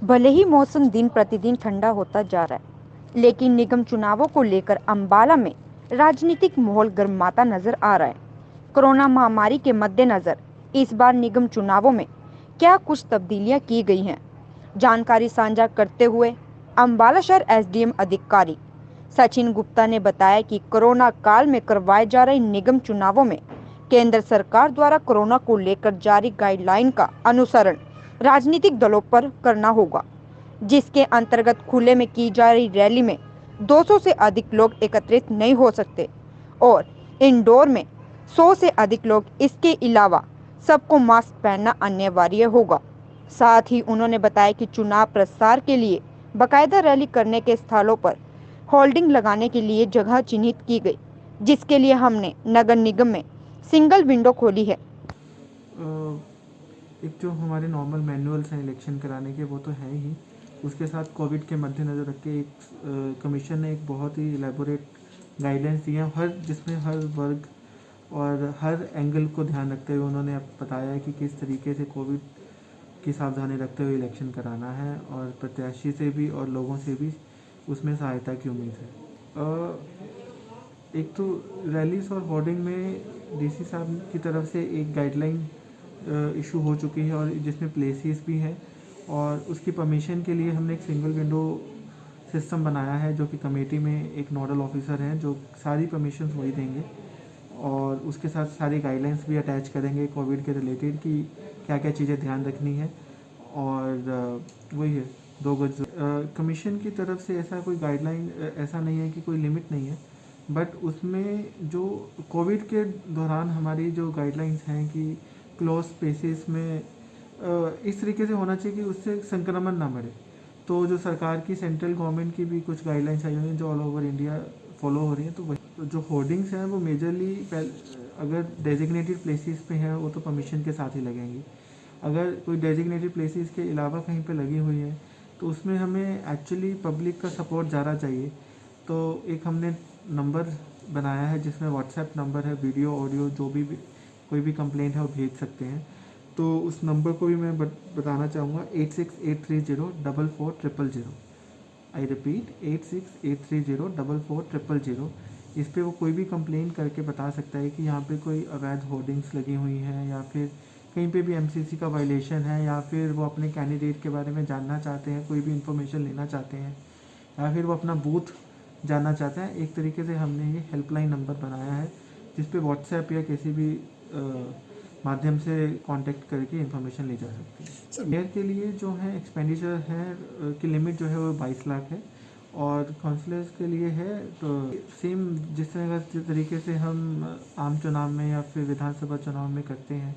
भले ही मौसम दिन प्रतिदिन ठंडा होता जा रहा है, लेकिन निगम चुनावों को लेकर अंबाला में राजनीतिक माहौल गर्माता नजर आ रहा है। कोरोना महामारी के मद्देनजर इस बार निगम चुनावों में क्या कुछ तब्दीलियां की गई हैं, जानकारी साझा करते हुए अंबाला शहर एसडीएम अधिकारी सचिन गुप्ता ने बताया कि कोरोना काल में करवाए जा रहे निगम चुनावों में केंद्र सरकार द्वारा कोरोना को लेकर जारी गाइडलाइन का अनुसरण राजनीतिक दलों पर करना होगा, जिसके अंतर्गत खुले में की जा रही रैली में 200 से अधिक लोग एकत्रित नहीं हो सकते और इंडोर में 100 से अधिक लोग। इसके अलावा सबको मास्क पहनना अनिवार्य होगा। साथ ही उन्होंने बताया कि चुनाव प्रसार के लिए बाकायदा रैली करने के स्थलों पर होल्डिंग लगाने के लिए जगह चिन्हित की गई, जिसके लिए हमने नगर निगम में सिंगल विंडो खोली है। एक जो हमारे नॉर्मल मैनुअल्स हैं इलेक्शन कराने के, वो तो है ही। उसके साथ कोविड के मद्देनज़र रख के एक कमीशन ने एक बहुत ही एलेबोरेट गाइडलाइंस दी है, जिसमें हर वर्ग और हर एंगल को ध्यान रखते हुए उन्होंने बताया है कि किस तरीके से कोविड की सावधानी रखते हुए इलेक्शन कराना है और प्रत्याशी से भी और लोगों से भी उसमें सहायता की उम्मीद है। एक तो रैलीज और होर्डिंग में डीसी साहब की तरफ से एक गाइडलाइन इशू हो चुकी है और जिसमें प्लेसेस भी हैं, और उसकी परमिशन के लिए हमने एक सिंगल विंडो सिस्टम बनाया है, जो कि कमेटी में एक नोडल ऑफिसर हैं जो सारी परमिशंस वही देंगे और उसके साथ सारी गाइडलाइंस भी अटैच करेंगे कोविड के रिलेटेड कि क्या क्या चीज़ें ध्यान रखनी है। और वही है 2 गज। कमीशन की तरफ से ऐसा कोई गाइडलाइन ऐसा नहीं है कि कोई लिमिट नहीं है, बट उसमें जो कोविड के दौरान हमारी जो गाइडलाइंस हैं कि क्लोज स्पेसेस में इस तरीके से होना चाहिए कि उससे संक्रमण ना बढ़े। तो जो सरकार की सेंट्रल गवर्नमेंट की भी कुछ गाइडलाइंस आई हुई हैं जो ऑल ओवर इंडिया फॉलो हो रही हैं। तो वही जो होर्डिंग्स हैं वो मेजरली अगर डेजिग्नेटेड प्लेसेस पे हैं वो तो परमिशन के साथ ही लगेंगी। अगर कोई डेजिग्नेटेड प्लेसेस के अलावा कहीं पे लगी हुई है तो उसमें हमें एक्चुअली पब्लिक का सपोर्ट ज़्यादा चाहिए। तो एक हमने नंबर बनाया है जिसमें व्हाट्सएप नंबर है, वीडियो ऑडियो जो भी कोई भी कंप्लेंट है वो भेज सकते हैं। तो उस नंबर को भी मैं बताना चाहूँगा 8683044000। I repeat 8683044000। इस पे वो कोई भी कंप्लेंट करके बता सकता है कि यहाँ पे कोई अवैध होर्डिंग्स लगी हुई हैं या फिर कहीं पे भी एमसीसी का वायलेशन है, या फिर वो अपने कैंडिडेट के बारे में जानना चाहते हैं, कोई भी इंफॉर्मेशन लेना चाहते हैं, या फिर वो अपना बूथ जानना चाहते हैं। एक तरीके से हमने ये हेल्पलाइन नंबर बनाया है जिस पे व्हाट्सएप या किसी भी माध्यम से कांटेक्ट करके इंफॉर्मेशन ली जा सकती है। मेयर के लिए जो है एक्सपेंडिचर है की लिमिट जो है वो 22 लाख है, और काउंसलर्स के लिए है तो सेम जिस तरीके से हम आम चुनाव में या फिर विधानसभा चुनाव में करते हैं,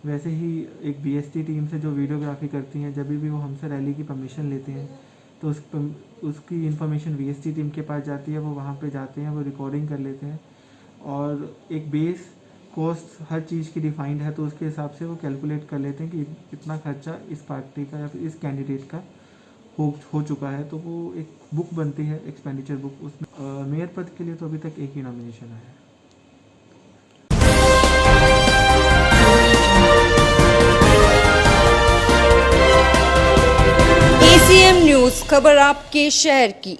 वैसे ही एक बीएसटी टीम से जो वीडियोग्राफी करती हैं, जब भी वो हमसे रैली की परमिशन लेते हैं तो उसकी इन्फॉर्मेशन बीएसटी टीम के पास जाती है। वो वहाँ पे जाते हैं, वो रिकॉर्डिंग कर लेते हैं और एक बेस कॉस्ट हर चीज़ की डिफाइंड है, तो उसके हिसाब से वो कैलकुलेट कर लेते हैं कि इतना खर्चा इस पार्टी का या फिर इस कैंडिडेट का हो चुका है। तो वो एक बुक बनती है, एक्सपेंडिचर बुक। उसमें मेयर पद के लिए तो अभी तक एक ही नॉमिनेशन आया है। एसीएम न्यूज़, खबर आपके शहर की।